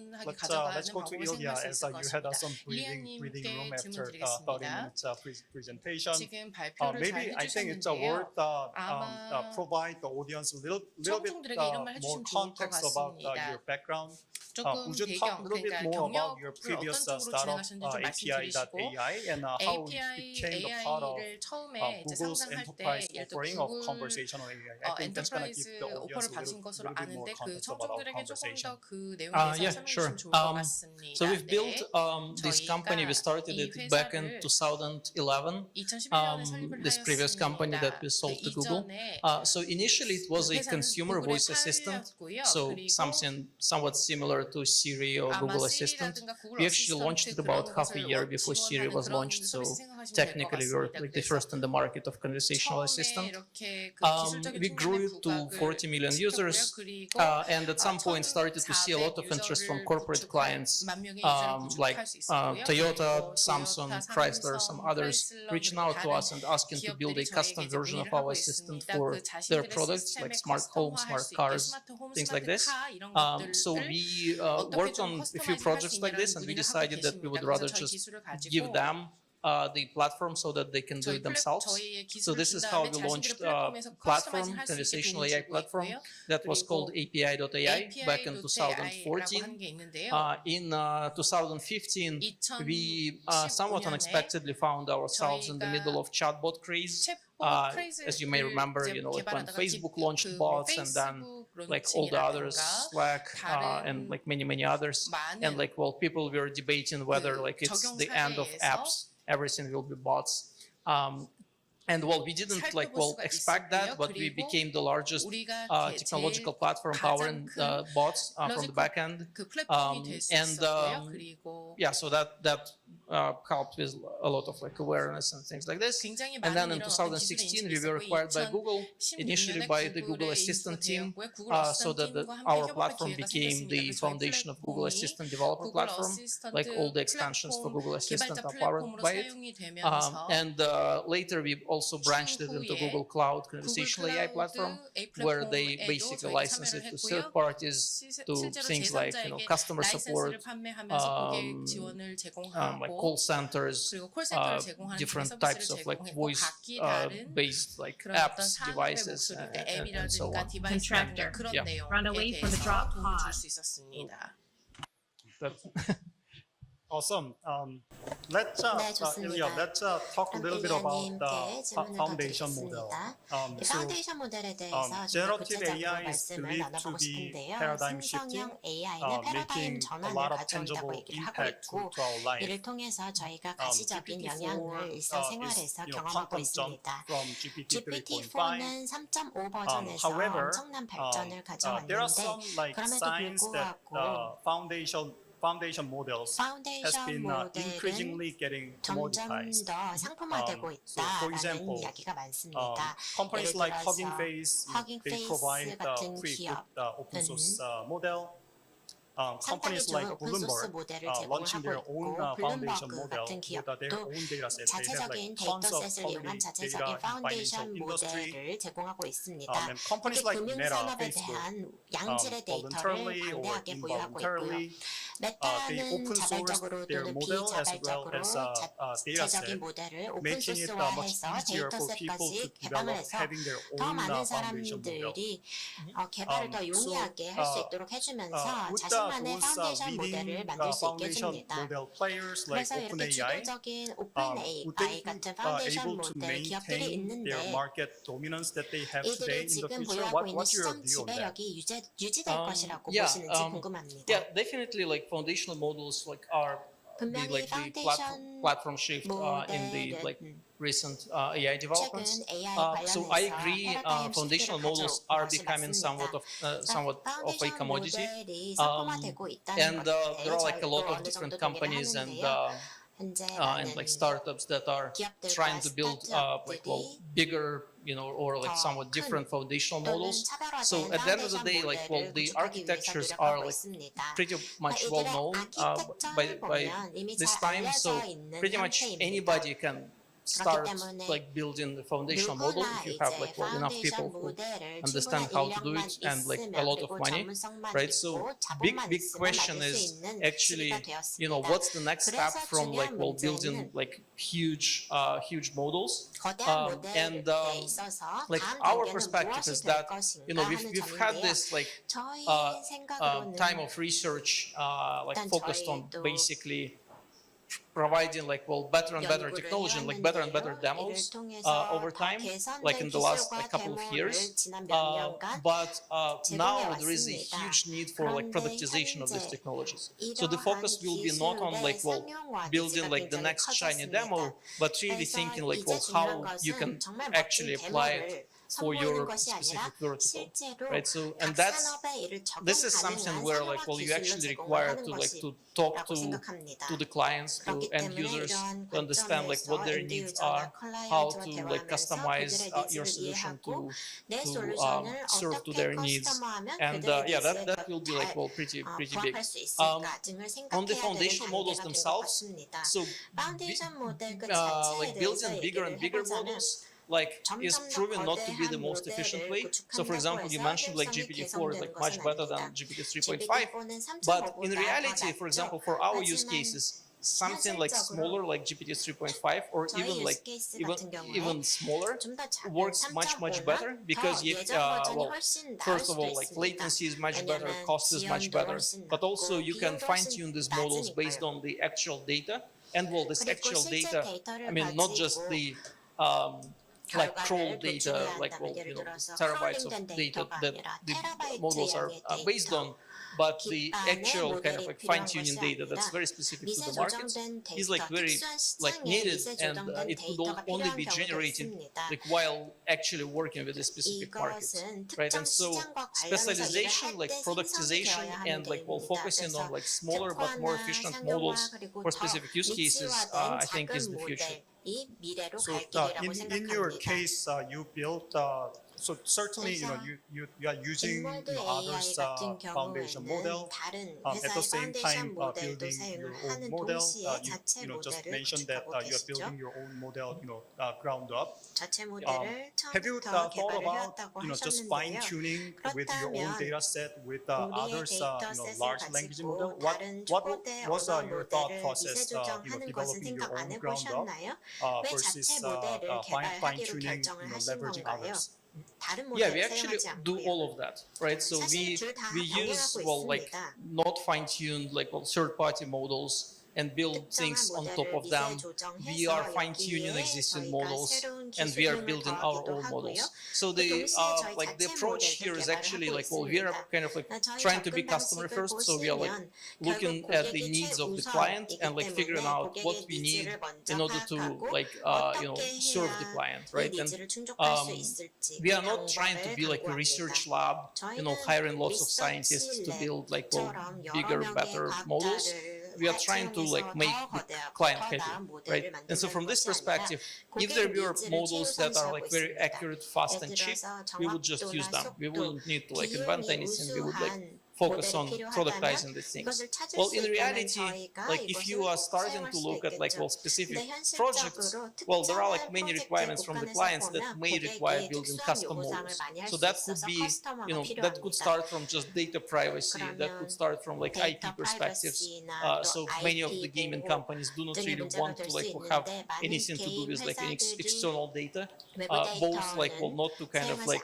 안전하게 let's 가져가는 go to 방법을 Ilya 생각할 수 as 있을 you had 것입니다. some breathing 일리아님께 the room 네, after 질문 30 드리겠습니다. minutes presentation. 지금 발표를 Maybe 잘 I think it's 해주셨는데요. worth 아마 provide the audience a little bit 청중들에게 이런 말 more 해주시면 좋을 것 context about 같습니다. your background. 조금 Would you talk a 배경, little bit 그러니까 more about your 경력을 previous 어떤 쪽으로 startup 진행하셨는지 좀 말씀드리시고 API.ai and how it became the part of AI를 처음에 이제 Google's 상장할 때 enterprise 예를 들어 offering of 구글 conversational AI. I think that's going to give 엔터프라이즈 the audience 오퍼를 a 받은 little 것으로 bit more 아는데 그 context about our 청중들에게 조금 conversation. 더 그 내용에 대해서 Yeah, 설명해 sure. 주시면 좋을 것 같습니다. So we've built this 저희가 company. We started 이 it back in 회사를 2011. 2011년에 설립을 This previous company that we sold to Google. So initially it was a consumer voice assistant. So something somewhat similar to Siri or Google Assistant. We actually launched it about half a year before Siri was launched. So technically we were like the first in the market of conversational assistant. We grew it to 40 million users, and at some point started to see a lot of interest from corporate clients like Toyota, Samsung, Chrysler, some others reaching out to us and asking to build a custom version of our assistant for their products like smart homes, smart cars, things like this. So we worked on a few projects like this, and we decided that we would rather just give them the platform so that they can do it themselves. So this is how we launched a platform, conversational AI platform that was called API.ai back in 2014. In 2015, we somewhat unexpectedly found ourselves in the middle of chatbot craze. As you may remember, like when Facebook launched bots, and then like all the others, Slack, and like many others, and like people were debating whether like it's the end of apps, everything will be bots. And we didn't expect that, but we became the largest technological platform powering bots from the back end. So that helped with a lot of awareness and things like this. And then in 2016, we were acquired by Google, initially by the Google Assistant team, so that our platform became the foundation of Google Assistant developer platform. Like all the extensions for Google Assistant are powered by it. And later we also branched it into Google Cloud Conversational AI platform, where they basically license it to third parties to things like customer support, like call centers, different types of voice based apps, devices, and so on. Contractor. Run away from the drop pod. Awesome. Let's Ilya, let's talk a little bit about the foundation model. 파운데이션 모델에 대해서 좀 generative 구체적으로 AI is 말씀을 believed to 나눠보고 be 싶은데요. paradigm shifting, 생성형 AI는 패러다임 making a 전환을 lot of 가져온다고 tangible 얘기를 하고 impact 있고 to our life. 이를 통해서 저희가 가시적인 영향을 일상생활에서 경험하고 quantum jump 있습니다. from GPT 3.5. GPT-4는 3.5 버전에서 However, 엄청난 발전을 there are 가져왔는데 some 그럼에도 signs that 불구하고 foundation models has 파운데이션 been increasingly 모델은 getting 점점 commoditized. 더 상품화되고 So for 있다라는 example, 이야기가 많습니다. companies 예를 like 들어서 Hugging Face, they Hugging provide Face 같은 pre-equipped open 기업은 source model. 상당히 Companies 좋은 like 오픈소스 Bloomberg 모델을 launching their 제공하고 own 있고 foundation 블룸버그 model 같은 with their 기업도 own data set. They have 자체적인 tons of 데이터셋을 이용한 public 자체적인 data in financial 파운데이션 industry. 모델을 제공하고 있습니다. And companies 특히 like Meta, 금융산업에 Facebook, 대한 양질의 데이터를 voluntarily or 방대하게 보유하고 있고요. involuntarily, they 메타는 open source 자발적으로 their 또는 model as well 비자발적으로 as data set, 자체적인 모델을 making it much 오픈소스화해서 easier for people to 데이터셋까지 개방을 develop 해서 having their 더 own 많은 foundation model. 사람들이 개발을 더 용이하게 할 수 있도록 해주면서 자신만의 파운데이션 모델을 만들 수 있게 해줍니다. 그래서 이렇게 주도적인 오픈 AI 같은 파운데이션 모델 기업들이 있는데 이들이 지금 보유하고 있는 시장 지배력이 유지될 것이라고 보시는지 궁금합니다. Yeah, definitely foundational models are 분명히 the 파운데이션 platform shift in the recent AI developments. 최근 AI So I 관련해서 agree, 패러다임 foundational 시프트를 models are 가져온 것이 becoming somewhat 맞습니다. of a commodity. 모델이 상품화되고 있다는 And 것에 there are a lot 저희도 of 어느 different 정도 동의를 companies and 하는데요. 현재 많은 startups that are trying to build bigger, or somewhat different foundational models. So at the end of the day, the architectures are pretty much well known by this time. So pretty much anybody can start like building the foundational model if you have like enough people who understand how to do it and like a lot of money, right? So big question is actually, you know, what's the next step from like building like huge models, and like our perspective is that, you know, we've had this like time of research like focused on basically providing like better and better technology and like better and better demos over time, like in the last like, couple of years. But now there is a huge need for like productization of these technologies. So the focus will be not on like building like the next shiny demo, but really thinking like how you can actually apply it for your specific vertical, right? So, and this is something where like, you actually require to like to talk to the clients, to end users, to understand like what their needs are, how to like customize your solution to serve to their needs, and yeah, that will be like pretty big. On the foundational models themselves, so like building bigger and bigger models like is proven not to be the most efficient way. So for example, you mentioned like GPT-4 is like much better than GPT 3.5, but in reality, for example, for our use cases, something like smaller like GPT 3.5 or even like even smaller works much better because you well, first of all, like latency is much better, cost is much better, but also you can fine-tune these models based on the actual data. And well, this actual data, I mean, not just the like crawl data, like you know, terabytes of data that the models are based on, but the actual kind of like fine-tuning data that's very specific to the market is like very like needed, and it could only be generated like while actually working with the specific markets, right? And so specialization, like productization, and like focusing on like smaller but more efficient models for specific use cases, I think is the future. So in your case, you built so certainly you are using others foundation model at the same time building your own model. You just mentioned that you are building your own model ground up. Have you thought about just fine tuning with your own data set with others large language model? What was your thought process developing your own ground up versus fine tuning leveraging others? Yeah, we actually do all of that, right? So we use like not fine-tuned like third-party models and build things on top of them. We are fine-tuning existing models, and we are building our own models. So the like the approach here is actually like, we are kind of like trying to be customer first. So we are like looking at the needs of the client and like figuring out what we need in order to like serve the client, right? And we are not trying to be like a research lab, hiring lots of scientists to build like bigger, better models. We are trying to like make the client happy, right? And so from this perspective, if there were models that are like very accurate, fast, and cheap, we would just use them. We wouldn't need to like invent anything. We would like focus on productizing these things. Well, in reality, like if you are starting to look at like specific projects, well, there are like many requirements from the clients that may require building custom models. So that could be, that could start from just data privacy. That could start from like IP perspectives. So many of the gaming companies do not really want to like have anything to do with like external data, both like not to kind of like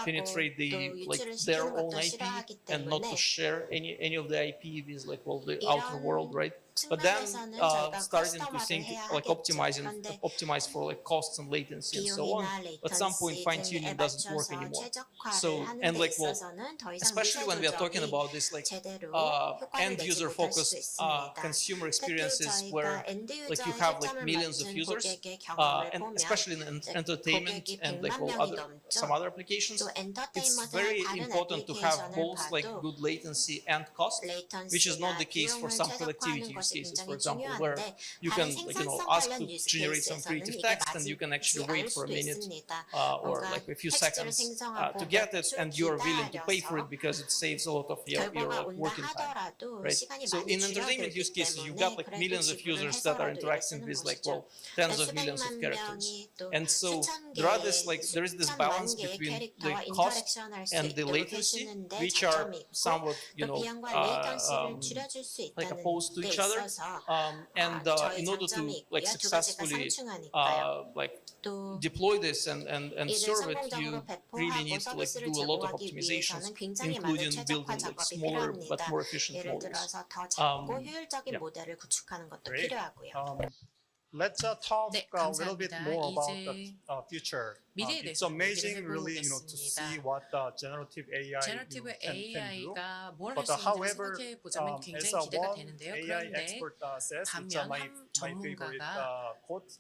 penetrate the like their own IP and not to share any of the IP with like the outer world, right? But then starting to think like optimize for like costs and latency and so on. At some point, fine-tuning doesn't work anymore. So, and like, especially when we are talking about this like end-user focused consumer experiences where like you have like millions of users, and especially in entertainment and like some other applications, it's very important to have both like good latency and cost, which is not the case for some productivity use 것이 cases, for 굉장히 example, where 중요한데 you 다른 can 생산성 ask 관련 to 유스 generate some 케이스에서는 creative 이게 text, and you can 맞을지 actually 않을 wait for a 수도 minute 있습니다. or 뭔가 like a few 텍스트를 seconds 생성하고 to get it, 몇 줄 and you are willing to pay for it 기다려서 because it saves a lot of your 결과가 온다 working time. 하더라도 Right. 시간이 So 많이 in entertainment use 줄어들기 cases, you 때문에 got like 그래도 millions of 지불을 users that are 해서라도 일을 interacting 쓰는 with like 것이죠. tens of millions of 수백만 characters. 명이 또 And so 수천 there are 개의 this balance 수천만 개의 between the 캐릭터와 cost 인터랙션을 할 수 and the 있도록 latency, 해주는데 which are 장점이 있고 somewhat 또 비용과 레이턴시를 줄여줄 수 like 있다는 opposed to 게 each other. 있어서 And 저희 in order to 장점이 like 있고요. 두 가지가 successfully 상충하니까요. like 또 deploy this and 이를 serve it, you 성공적으로 really 배포하고 need to like 서비스를 do a lot of 제공하기 optimizations, 위해서는 굉장히 많은 including 최적화 building like 작업이 smaller but 필요합니다. more efficient 예를 models. 들어서 더 작고 효율적인 yeah. 모델을 구축하는 것도 Great. 필요하고요. Let's talk 네, a little bit 감사합니다. more about 이제 the future. 미래에 It's 대해서 amazing, 얘기를 really, to 해보겠습니다. see what generative AI 제너티브 can do. AI가 뭘 할 But 수 있는지 however, 생각해 보자면 as 굉장히 a 기대가 one 되는데요. AI 그런데 expert says, it's 반면 my 한 favorite 전문가가 quote.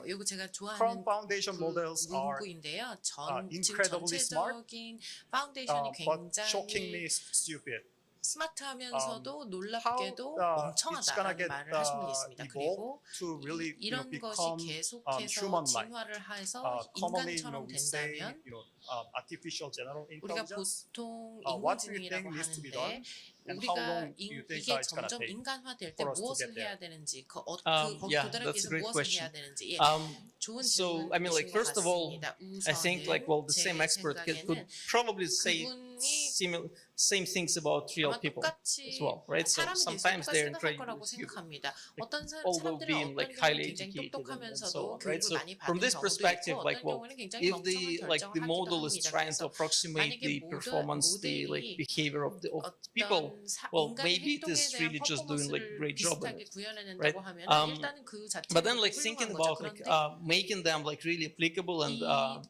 이거 제가 Chrome 좋아하는 foundation models are 문구인데요. 지금 incredibly smart, 전체적인 파운데이션이 but shockingly 굉장히 stupid. 스마트하면서도 놀랍게도 how it's gonna 멍청하다는 get 말을 하신 분이 있습니다. 그리고 to really 이런 것이 become 계속해서 human-like. 진화를 해서 Commonly, 인간처럼 we say, 된다면 artificial general 우리가 intelligence. 보통 What do you think 인공지능이라고 needs to be done? 하는데 And how 우리가 long do you think 이게 it's gonna 점점 take 인간화될 때 for us to 무엇을 get there? 해야 되는지 거기 Yeah, 도달하기 that's 위해서 a great 무엇을 question. 해야 되는지 좋은 So I mean, like 질문이신 것 first of all, 같습니다. I think like well, the 제 same expert could 생각에는 probably say 그분이 same things about real 아마 people 똑같이 as well, right? So 사람에 대해서 sometimes 똑같이 they're 생각할 거라고 incredibly 생각합니다. 어떤 although 사람들은 being 어떤 like 경우는 highly 굉장히 educated and so 똑똑하면서도 on, right? 교육을 So 많이 from 받은 this 경우도 perspective, 있고 like 어떤 well, 경우는 굉장히 if 멍청한 the like the 결정을 model 하기도 is 합니다. trying to 그래서 approximate the 만약에 performance, the like 모델이 behavior of people, 어떤 well, 인간의 maybe it 행동에 is 대한 really just doing like 퍼포먼스를 great job in 비슷하게 it, 구현해낸다고 right? 하면 일단은 그 But 자체는 then like 훌륭한 thinking 거죠. about like 그런데 making them like really applicable and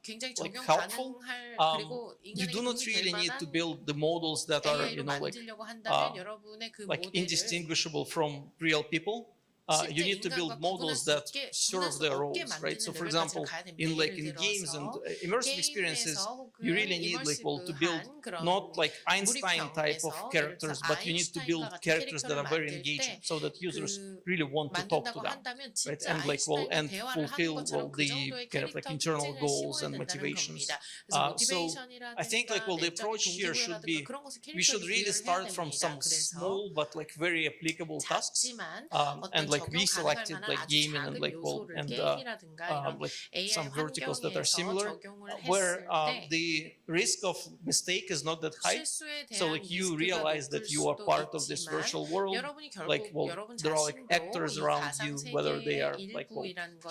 굉장히 like 적용 helpful, 가능할 그리고 you 인간에게 do not 도움이 될 really need to 만한 build the models that are AI로 like 만들려고 한다면 여러분의 그 like 모델을 indistinguishable from real people. You need to build models that serve their roles, right? So, for example, in games and immersive experiences, you really need like to build not like Einstein type of characters, but you need to build characters that are very engaging, so that users really want to talk to them, right? And like and fulfill the kind of like internal goals and motivations. So I think like the approach here should be we should really start from some small but like very applicable tasks, and like we selected like gaming and like like some verticals that are similar, where the risk of mistake is not that high. So like you realize that you are part of this virtual world, like there are like actors around you, whether they are like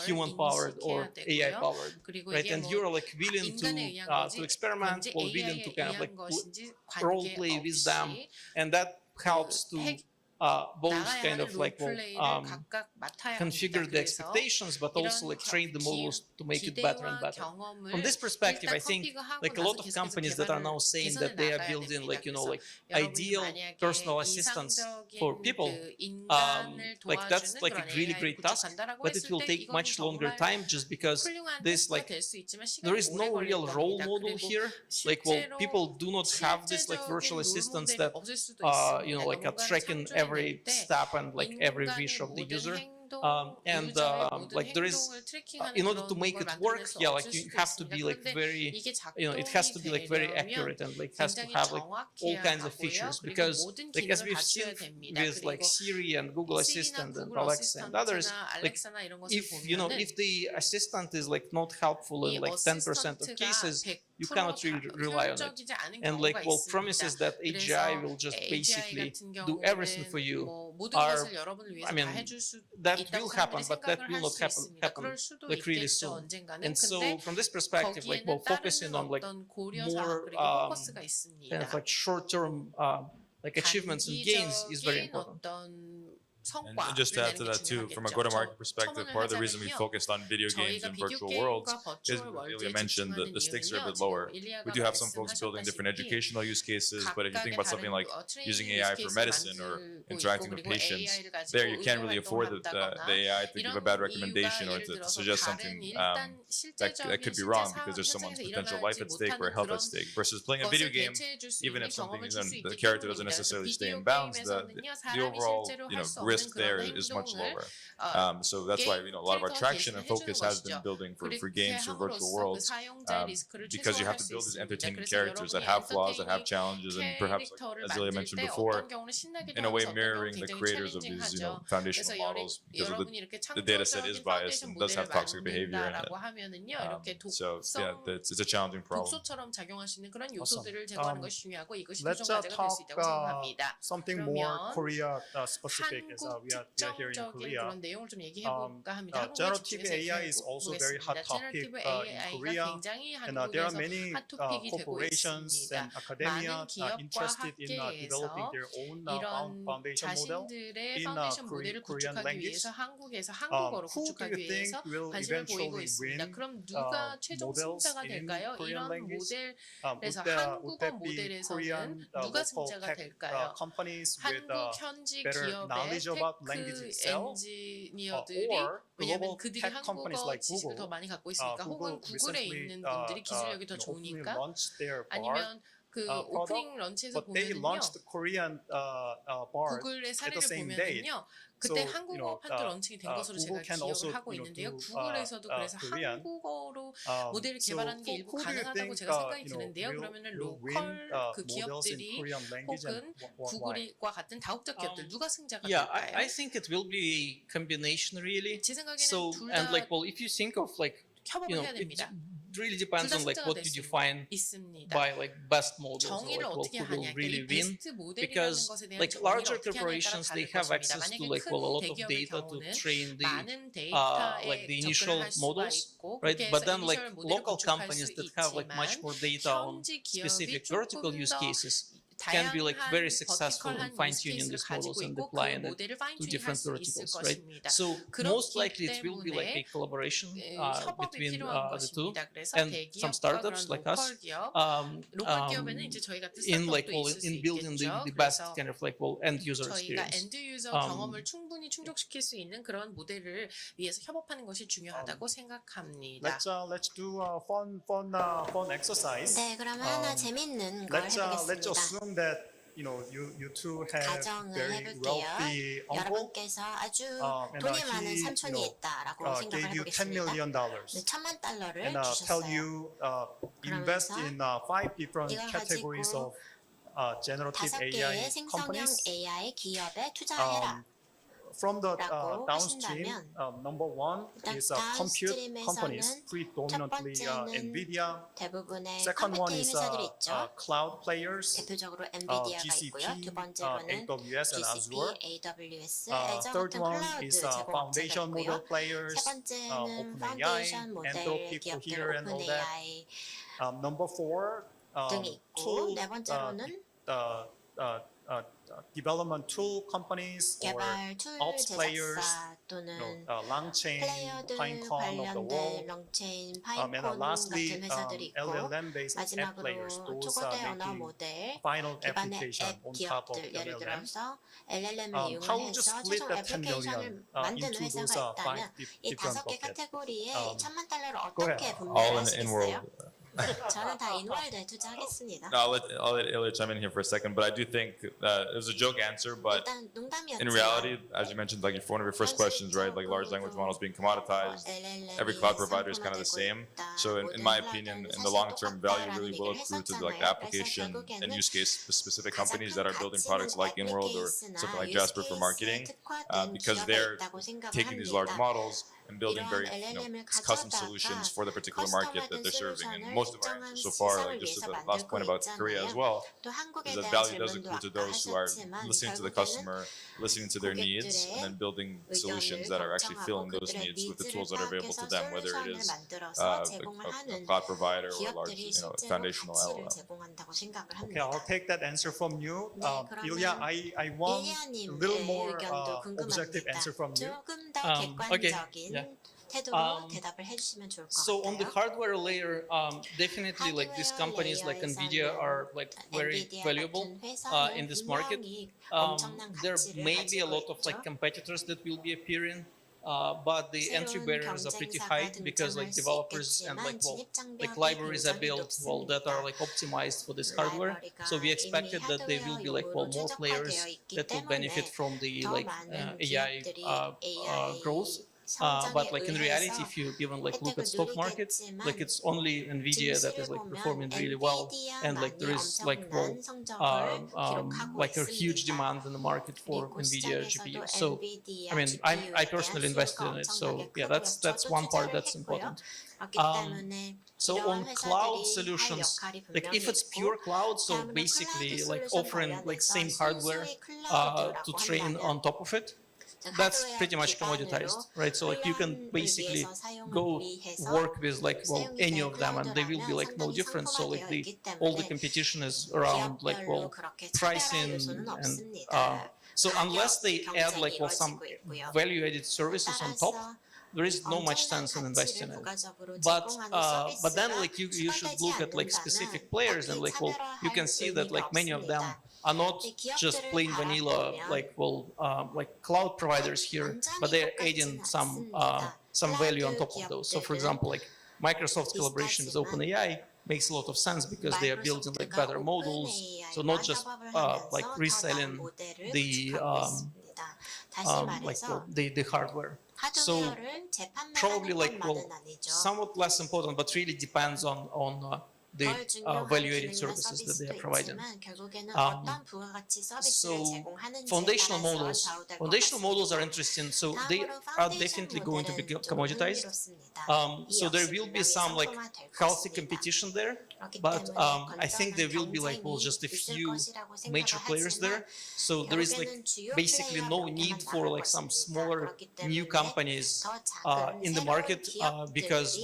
human powered or AI powered, right? And you're like willing to experiment or willing to kind of like role play with them, and that helps to both kind of like configure the expectations, but also like train the models to make it better and better. From this perspective, I think like a lot of companies that are now saying that they are building like like ideal personal assistants for people, like that's like a really great task, but it will take much longer time just because this like there is no real role model here. Like people do not have this like virtual assistants that like are tracking every step and like every wish of the user. And like there is in order to make it work, like you have to be like very it has to be like very accurate and like has to have like all kinds of features, because like as we've seen with like Siri and Google Assistant and Alexa and others, like if the assistant is like not helpful in like 10% of cases, you cannot really rely on it. And like promises that AGI will just basically do everything for you are, I mean, that will happen, but that will not happen like really soon. And so from this perspective, like focusing on like more kind of like short-term like achievements and gains is very important. And just to add to that too, from a go-to-market perspective, part of the reason we focused on video games and virtual worlds is, Ilya mentioned, that the stakes are a bit lower. We do have some folks building different educational use cases, but if you think about something like using AI for medicine or interacting with patients, there you can't really afford the AI to give a bad recommendation or to suggest something that could be wrong because there's someone's potential life at stake or health at stake. Versus playing a video game, even if something the character doesn't necessarily stay in bounds, the overall risk there is much lower. So that's why a lot of our traction and focus has been building for games for virtual worlds, because you have to build these entertaining characters that have flaws, that have challenges, and perhaps, as Ilya mentioned before, in a way mirroring the creators of these foundational models, because of the data set is biased and does have toxic behavior in it. So yeah, it's a challenging problem. 독소처럼 작용하시는 그런 요소들을 제거하는 것이 중요하고 이것이 Let's 최종 과제가 될 수 있다고 생각합니다. something more 그러면 Korea specific as we are here in 한국 Korea. 특정적인 그런 내용을 좀 얘기해 볼까 합니다. Generative AI is also very hot topic in Korea, and there are many corporations and academia interested in developing their own foundation model in Korean language. Who do you think will eventually win models in Korean language? Would that be Korean local tech companies with better knowledge about language itself, or global tech companies like 지식을 더 Google? 많이 갖고 있으니까 혹은 구글에 있는 분들이 기술력이 더 좋으니까 아니면 그 오프닝 런치에서 보면은요 구글의 사례를 보면은요 그때 한국어판도 런칭이 된 것으로 제가 기억을 하고 있는데요. 구글에서도 그래서 한국어로 모델을 개발하는 게 일부 가능하다고 제가 생각이 드는데요. 그러면은 로컬 그 기업들이 혹은 구글과 같은 다국적 기업들 누가 승자가 Yeah, 될까요? I think it will be a combination really. 제 생각에는 So 둘 and 다 like well, if you think of like 협업을 해야 it 됩니다. really depends on like what you define 있습니다. by like best models or 정의를 like 어떻게 who will 하냐, really 이 win. 베스트 모델이라는 Because 것에 대한 like 정의를 larger 어떻게 하냐에 따라 corporations, they 다를 have 것입니다. access to 만약에 like well a 큰 lot of 대기업의 data to 경우는 train the 많은 like 데이터에 the initial 접근을 할 수가 models, 있고 right? 그렇게 But 해서 then like 이니셜 모델을 local 구축할 companies 수 that have like much 있지만 more data on 현지 specific 기업이 vertical 조금 use 더 cases can be like very successful in 버티컬한 fine-tuning 유스케이스를 these models 가지고 and 있고 그 applying it 모델을 to 파인튜닝 할 different 수 있을 verticals, right? 것입니다. So most likely it will be like a 때문에 collaboration 협업이 between 필요한 the two, 것입니다. 그래서 and some 대기업과 startups 그런 like us 로컬 기업, 로컬 기업에는 이제 저희 같은 in like 스타트업도 well 있을 수 in building 있겠죠. the best 그래서 kind of like well end user 저희가 experience. 엔드 유저 경험을 충분히 충족시킬 수 있는 그런 모델을 위해서 협업하는 것이 중요하다고 생각합니다. Let's do a fun exercise. 네, 그러면 하나 재밌는 걸 Let's 해보겠습니다. assume that you two have 가정을 very 해볼게요. wealthy uncle. 여러분께서 아주 and 돈이 많은 he, 삼촌이 있다라고 생각을 gave you $10 해보겠습니다. million 네, $10,000,000를 and tell 주셨어요. you invest in 5 different 이걸 categories 가지고 of generative 5개의 AI 생성형 companies. AI 기업에 투자해라. From the 라고 downstream, 하신다면 number one is compute companies, predominantly NVIDIA. 대부분의 Second one 컴퓨팅 is 회사들이 있죠. cloud players, 대표적으로 엔비디아가 GCP, 있고요. 두 번째로는 AWS and GCP, Azure. AWS, Third 애저 one 같은 is 클라우드 foundation 제공업체가 model 있고요. players, 세 번째는 OpenAI, 파운데이션 모델 Anthropic, 기업들 Cohere, and all that. 오픈AI Number four, 등이 있고 네 번째로는 development tool companies or 개발 툴 ops players, 제작사 또는 Langchain, 플레이어들 Pinecone of the 관련된 world. 롱체인, And 파이콘 lastly, 같은 회사들이 있고 LLM-based app players, 마지막으로 those 초거대 언어 making 모델 final 기반의 application 앱 on top of 기업들 예를 LLM. 들어서 LLM을 How 이용을 would you 해서 split 최종 that 10 애플리케이션을 million 만드는 into those 회사가 있다면 5 이 different 5개 buckets? 카테고리에 $10,000,000을 Go 어떻게 ahead. 분배를 All in 하시겠어요? Inworld. 저는 다 인월드에 투자하겠습니다. No, I'll let Ilya chime in here for a second, but I do think it was a joke answer, but 일단 농담이었지만 in reality, as you mentioned, like one of your first questions, right? Like large language models being commoditized, every cloud provider is kind of the same. So in my opinion, in the long term, value really will accrue to like the application and use case specific companies that are building products like Inworld or something like Jasper for marketing, because they're taking these large models and building very custom solutions for the particular market that they're serving. And most of our answers so far, like just to the last point about Korea as well, is that value does accrue to those who are listening to the customer, listening to their needs, and then building solutions that are actually filling those needs with the tools that are available to them, whether it is a cloud provider or a large foundational LLM. Okay, I'll take that answer from you. Ilya, I want a little more objective answer from you. 조금 더 객관적인 태도로 대답을 해주시면 좋을 것 So on the 같아요. hardware layer, definitely like these companies like NVIDIA are like very valuable in this market. There may be a lot of like competitors that will be appearing but the entry barriers are pretty high because like developers and like libraries are built that are like optimized for this hardware. So we expected that there will be like more players that will benefit from the like AI growth. But like in reality, if you even like look at stock market, like it's only Nvidia that is like performing really well, and like there is like like a huge demand in the market for Nvidia GPUs. So I mean, I personally invested in it. So yeah, that's one part that's important. So on cloud solutions, like if it's pure cloud, so basically like offering like same hardware to train on top of it, that's pretty much commoditized, right? So like you can basically go work with like any of them and they will be like no different. So like all the competition is around like pricing and so unless they add like some value added services on top, there is no much sense in investing in it. But then like you should look at like specific players and like you can see that like many of them are not just plain vanilla like cloud providers here, but they are adding some value on top of those. So for example, like Microsoft's collaboration with OpenAI makes a lot of sense because they are building like better models. So not just like reselling the the hardware. So probably like somewhat less important, but really depends on the value-added services that they are providing. So foundational models are interesting. So they are definitely going to be commoditized. So there will be some like healthy competition there, but I think there will be like just a few major players there. So there is like basically no need for like some smaller new companies in the market because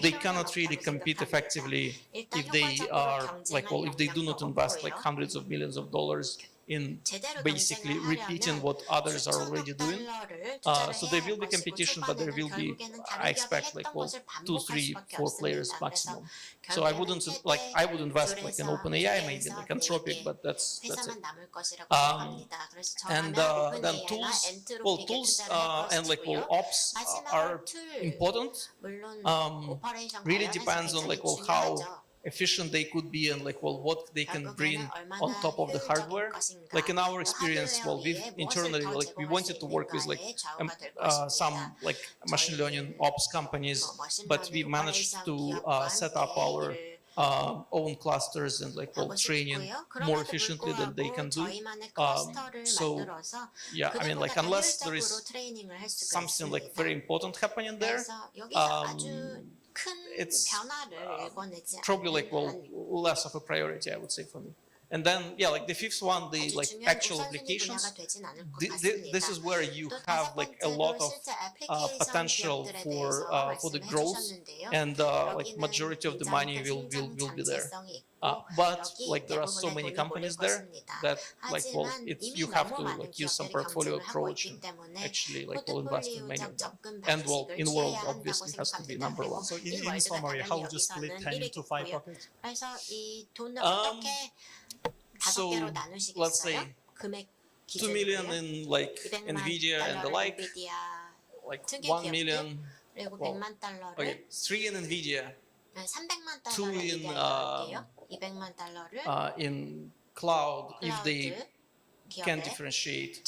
they cannot really compete effectively if they are like if they do not invest like hundreds of millions of dollars in basically repeating what others are already doing. So there will be competition, but there will be, I expect, like 2, 3, 4 players maximum. So I would invest like in OpenAI, maybe like Anthropic, but that's it. And then tools and like ops are important. Really depends on like how efficient they could be and like what they can bring on top of the hardware. Like in our experience, we've internally like we wanted to work with like some like machine learning ops companies, but we managed to set up our own clusters and like training more efficiently than they can do. So yeah, I mean like unless there is something like very important happening there, it's probably like less of a priority, I would say, for me. And then yeah, like the fifth one, the like actual applications. This is where you have like a lot of potential for the growth, and like majority of the money will be there. But like there are so many companies there that like you have to like use some portfolio approach and actually like invest in many of them. And Inworld obviously has to be number one. So in summary, how would you split 10 into 5 buckets? So let's say 2 million in like Nvidia and the like 1 million. Okay, 3 in Nvidia, 2 in cloud if they can differentiate.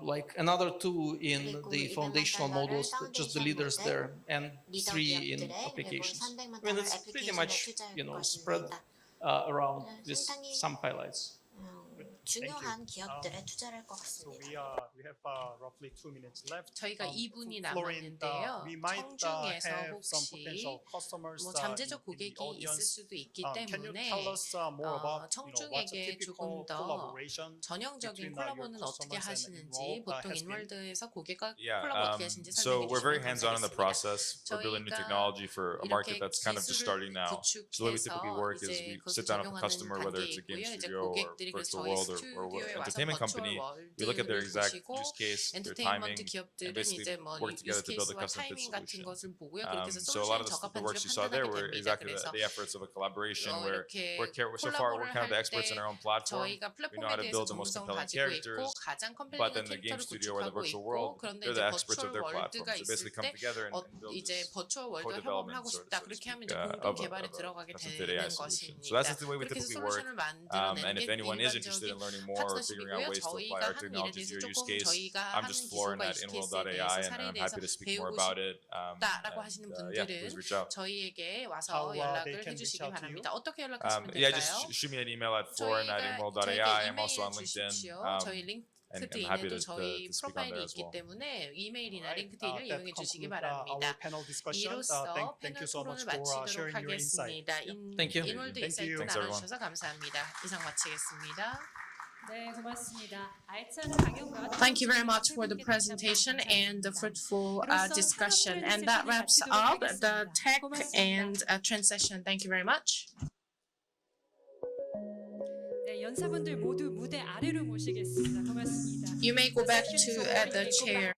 Like another 2 in the foundational models, just the leaders there, and 3 in applications. I mean, it's pretty much spread around with some highlights. 중요한 기업들에 투자를 할 것 같습니다. We have roughly 2 minutes left. 저희가 2분이 Florin, 남았는데요. we might 청중에서 have some 혹시 potential customers 잠재적 in the 고객이 있을 audience. 수도 있기 Can you 때문에 tell us more about what's a 청중에게 typical 조금 더 collaboration 전형적인 between 콜라보는 your 어떻게 customers and 하시는지, Inworld 보통 has been? 인월드에서 고객과 Yeah, 콜라보 어떻게 하시는지 so 설명해 we're very 주시면 hands-on in the 감사하겠습니다. process. We're building new technology for a market that's kind of just starting now. So the way we typically work is we sit down with the customer, whether it's a game studio or virtual world or 스튜디오에 와서 entertainment company, we look at their 버추얼 exact 월드를 use case, their 보시고 timing, 엔터테인먼트 and 기업들은 basically 이제 뭐 work together to build a 유스케이스와 custom fit 타이밍 같은 solution. 것을 보고요. 그렇게 해서 So a lot 솔루션이 of the 적합한지를 works you saw there 판단하게 were 됩니다. exactly 그래서 the efforts of a collaboration where 이렇게 so far we're kind of the 콜라보를 experts in 할 our own 때 platform. 저희가 We know how 플랫폼에 to 대해서 build the most 전문성을 compelling 가지고 있고 characters. 가장 But 컴플레이는 then the game 캐릭터를 studio or the 구축하고 virtual 있고 world, 그런데 they're 이제 the experts of 버추얼 their platform. 월드가 So 있을 basically come 때 together and build 이제 this 버추얼 월드와 협업을 co-development 하고 sort 싶다 of 그렇게 speak, 하면 이제 of 공동 개발이 a 들어가게 custom fit AI 되는 solution. So 것입니다. that's the way we 그렇게 해서 typically work. 솔루션을 만들어내는 And if 게 anyone is interested in learning more or figuring 파트너십이고요. out ways to apply 저희가 our 하는 일에 technology to 대해서 your use 조금 case, 저희가 I'm 하는 just Florin 기술과 at 유스케이스에 Inworld.ai, 대해서 and 사례에 I'm 대해서 happy to speak more 배우고 about it. 싶다라고 하시는 Yeah, please 분들은 reach out. 저희에게 와서 How, they 연락을 can 해주시기 reach out to you? 바랍니다. 어떻게 연락하시면 Yeah, 될까요? just shoot me an email at 저희가 florin@inworld.ai. I'm also 이메일 on LinkedIn. 주십시오. 저희 And I'm happy 링크드인에도 to 저희 speak on 프로파일이 there as 있기 well. 때문에 이메일이나 Alright, 링크드인을 that 이용해 주시기 concludes 바랍니다. our panel discussion. 이로써 Thank 패널 you so much 토론을 for 마치도록 sharing your insight. 하겠습니다. Thank you. 인월드 Thank 인사이트 you. Thanks, everyone. 나눠주셔서 감사합니다. 이상 마치겠습니다. 네, 고맙습니다. 알찬 강연과 Thank you very much for the presentation and the fruitful discussion. And that wraps up the tech and transition. Thank you very much. 네, 연사분들 모두 무대 아래로 모시겠습니다. 고맙습니다. You may go back to the chair.